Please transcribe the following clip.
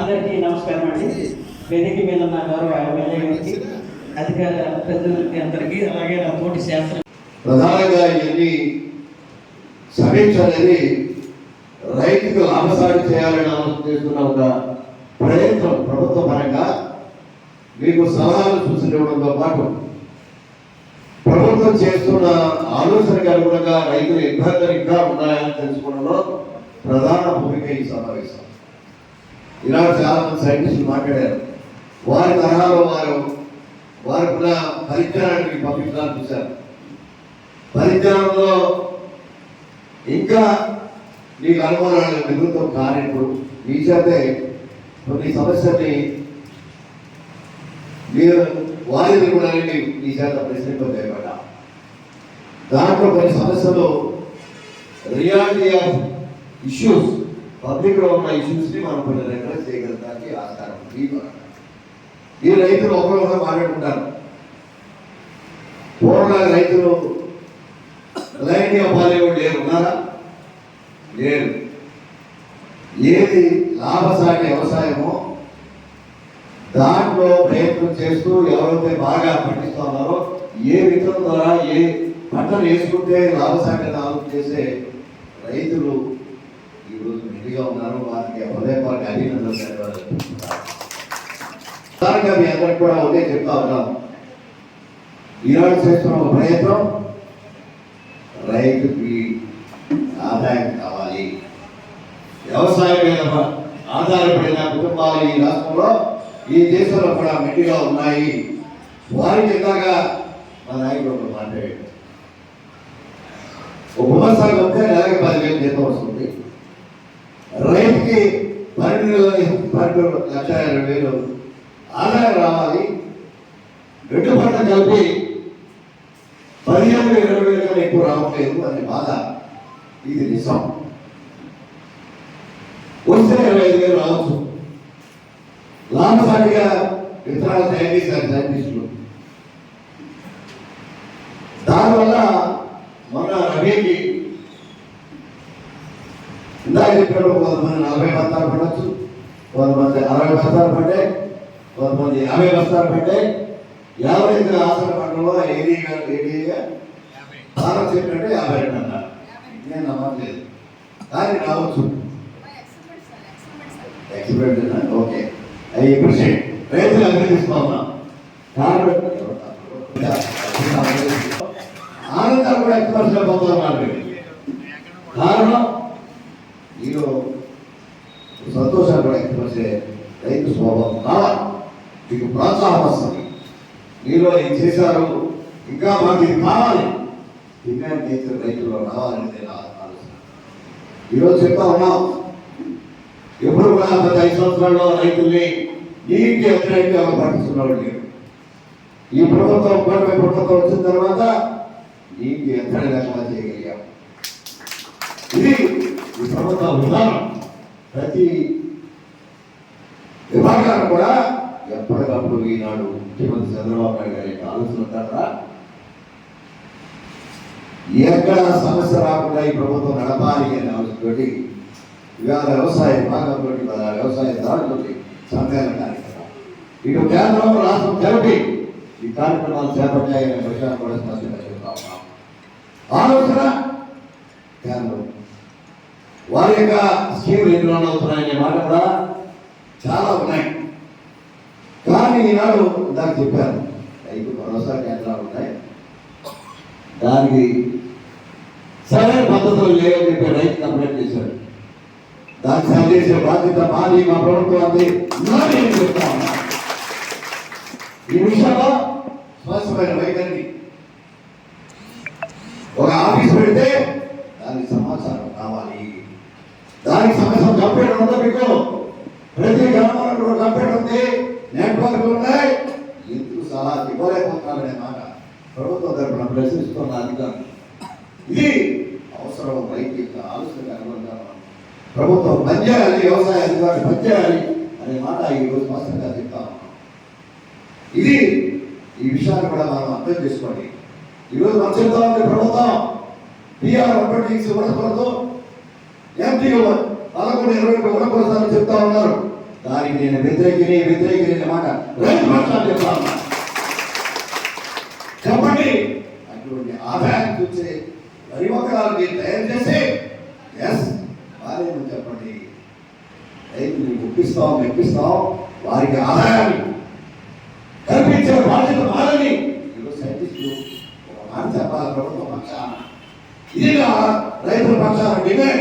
అందరికీ నమస్కారం అండి. వేదిక మీద ఉన్న గౌరవ ఎమ్మెల్యే గారికి, అధికార ప్రతినిధులకి అందరికీ, అలాగే నా తోటి శాస్త్ర ప్రధానంగా ఇవన్నీ సమీక్ష అనేది రైతుకు లాభసాటి చేయాలని ఆలోచన చేస్తున్న ఒక ప్రయత్నం ప్రభుత్వ పరంగా మీకు సలహాలు సూచించడంతో పాటు ప్రభుత్వం చేస్తున్న ఆలోచనకు అనుగుణంగా రైతులు ఇబ్బందులు ఇంకా ఉన్నాయని తెలుసుకోవడంలో ప్రధాన భూమిక ఈ సమావేశం. ఈనాడు చాలా మంది సైంటిస్టులు మాట్లాడారు. వారి తరహాలో వారికి పరిజ్ఞానానికి పంపించడానికి చూశారు. పరిజ్ఞానంలో ఇంకా మీకు అనుమానాలు నివృత్తం కానిప్పుడు మీ చేతే కొన్ని సమస్యల్ని మీరు వారిని కూడా మీ చేత ప్రశ్నింపజేయబడ్డా. దాంట్లో కొన్ని సమస్యలు రియాలిటీ ఆఫ్ ఇష్యూస్, పబ్లిక్లో ఉన్న ఇష్యూస్ని మనం కొన్ని రెగ్యులర్ చేయగలడానికి ఆస్కారం ఉంది. ఈ రైతులు ఒకరు మాట్లాడుకుంటారు. పూర్వ రైతులు లైన్ పాలేవాళ్ళు లేరు, ఉన్నారా? లేరు. ఏది లాభసాటి వ్యవసాయమో దాంట్లో ప్రయత్నం చేస్తూ ఎవరైతే బాగా పండిస్తూ ఉన్నారో, ఏ విత్తనం ద్వారా ఏ పంటలు వేసుకుంటే లాభసాటి ఆలోచన చేసే రైతులు ఈరోజు మెండుగా ఉన్నారు. వారికి హృదయపూర్వక అభినందనలు. ప్రధానంగా మీ అందరికి కూడా ఒకే చెప్తా ఉన్నాం. ఈనాడు చేస్తున్న ఒక ప్రయత్నం, రైతుకి ఆదాయం కావాలి. వ్యవసాయం మీద ఆధారపడిన కుటుంబాలు ఈ రాష్ట్రంలో, ఈ దేశంలో కూడా మెండుగా ఉన్నాయి. వారికి ఇందాక మా నాయకుడు ఒకరు మాట్లాడాడు. ఒక ఉపసాగం ఉంటే నెలకి 10,000 జీతం వస్తుంది. రైతుకి 12,20,000 ఆదాయం రావాలి. రెండు పంట కలిపి 15,000-20,000 కన్నా ఎక్కువ రావట్లేదు అనే బాధ. ఇది నిజం. వస్తే 25,000 రావచ్చు. లాభసాటిగా విత్తనాలు తయారు చేశారు సైంటిస్టులు. దానివల్ల మొన్న రబీకి ఇందాక చెప్పినప్పుడు కొంతమంది 40 బస్తాలు పడవచ్చు, కొంతమంది 60 బస్తాలు పడ్డాయి, కొంతమంది 50 బస్తాలు పడ్డాయి. 50 ఆసన పంటలో ఏడీగా భారత చెప్పినట్టే 52 అన్నారు. నేను నమ్మట్లేదు, కానీ రావచ్చు. Expect okay, I appreciate. రైతులు అభినందిస్తా ఉన్నా. ఆనందాలు కూడా ఎక్స్పర్ట్స్గా పోతున్నారు. కారణం మీరు సంతోషాలు కూడా ఎక్స్పర్ట్సే. రైతు స్వభావం కావాలి, మీకు ప్రోత్సాహం వస్తుంది. మీరు ఏం చేశారు, ఇంకా మాకు ఇది కావాలి, డిమాండ్ నేచర్ రైతుల్లో రావాలనేది నా ఆలోచన. ఈరోజు చెప్తా ఉన్నాం, ఎప్పుడు కూడా గత 5 సంవత్సరాల్లో రైతుల్ని నీటికి వ్యతిరేకంగా పట్టిస్తున్నాడు లేరు. ఈ ప్రభుత్వం కోటపై ప్రభుత్వం వచ్చిన తర్వాత నీటికి వ్యతిరేకంగా చేయగలిగాం. ఇది ఈ ప్రభుత్వ విధానం. ప్రతి విభాగాన్ని కూడా ఎప్పటికప్పుడు ఈనాడు ముఖ్యమంత్రి చంద్రబాబు నాయుడు గారి ఆలోచన ఉంటారా, ఎక్కడ సమస్య రాకుండా ఈ ప్రభుత్వం నడపాలి అనే ఆలోచనతోటి ఇవాళ వ్యవసాయ విభాగంతో, వ్యవసాయదారులతో సంఘాల కార్యక్రమం, ఇటు కేంద్రం రాష్ట్రం కలిపి ఈ కార్యక్రమాలు చేపట్టాయనే విషయాన్ని కూడా స్పష్టంగా చెప్తా ఉన్నాం. ఆలోచన కేంద్రం వారి యొక్క స్కీములు ఎన్ని రన్ అవుతున్నాయనే మాట కూడా చాలా ఉన్నాయి. కానీ ఈనాడు దానికి చెప్పారు, రైతు భరోసా కేంద్రాలు ఉన్నాయి, దానికి సరైన పద్ధతులు లేవని చెప్పి రైతు కంప్లైంట్ చేశారు. దాన్ని సరి చేసే బాధ్యత మాది, మా ప్రభుత్వాన్ని చెప్తా ఉన్నా. ఈ విషయంలో స్పష్టమైన వైఖరి. ఒక ఆఫీస్ పెడితే దానికి సమాచారం కావాలి, దానికి సమస్య కంప్యూటర్ ఉందా, మీకు ప్రతి గ్రామంలో కంప్యూటర్ ఉంది, నెట్వర్క్ ఉన్నాయి, ఎందుకు సలహా ఇవ్వలేకపోతున్నారనే మాట ప్రభుత్వం తరఫున ప్రశ్నిస్తున్న అధికారులు. ఇది అవసరం. రైతు యొక్క ఆలోచనకు అనుగుణంగా ప్రభుత్వం పనిచేయాలి, వ్యవసాయ అధికారులు పనిచేయాలి అనే మాట ఈరోజు స్పష్టంగా చెప్తా ఉన్నాం. ఇది ఈ విషయాన్ని కూడా మనం అర్థం చేసుకోండి. ఈరోజు మనం చెప్తా ఉంటే ప్రభుత్వం బీఆర్ ఇవ్వకూడదు, ఎంపీ 11-20 ఉండకూడదని చెప్తా ఉన్నారు. దానికి నేను వ్యతిరేకిని మాట రైతు పక్షాలు చెప్తాను. చెప్పండి, అటువంటి ఆదాయం చూసే వరి మొక్కలు మీరు తయారు చేసి ఎస్ వారేమో చెప్పండి, రైతుని ఒప్పిస్తాం మెప్పిస్తాం, వారికి ఆదాయాన్ని కల్పించే బాధ్యత మారని ఈరోజు సైంటిస్టులు ఒక మాట చెప్పాలి ప్రభుత్వ పక్షాన. ఇదిగా రైతుల పక్షాన డిమాండ్.